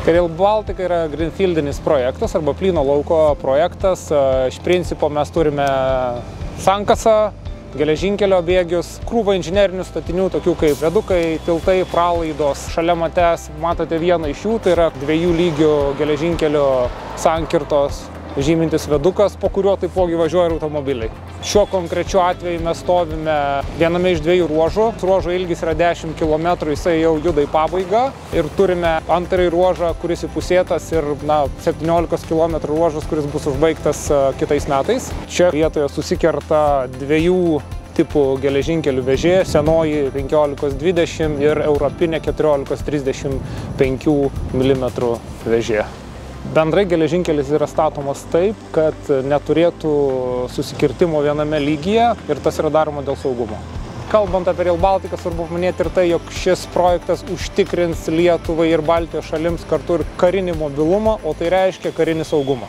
Rail Baltica yra greenfieldinis projektas arba plyno lauko projektas. Iš principo mes turime sankasą, geležinkelio bėgius, krūvą inžinerinių statinių, tokių kaip viadukai, tiltai, pralaidos. Šalia matote vieną iš jų, tai yra 2 lygių geležinkelio sankirtos žymintis viadukas, po kuriuo taipogi važiuoja ir automobiliai. Šiuo konkrečiu atveju mes stovime viename iš 2 ruožų. Ruožo ilgis yra 10 km, jisai jau juda į pabaigą. Ir turime antrąjį ruožą, kuris įpusėtas ir 17 km ruožas, kuris bus užbaigtas kitais metais. Čia vietoje susikerta 2 tipų geležinkelių vėžė, senoji 15-20 ir europinė 14-35 mm vėžė. Bendrai geležinkelis yra statomas taip, kad neturėtų susikirtimo viename lygyje ir tas yra daroma dėl saugumo. Kalbant apie Rail Baltica, svarbu paminėti ir tai, jog šis projektas užtikrins Lietuvai ir Baltijos šalims kartu ir karinį mobilumą, o tai reiškia karinį saugumą.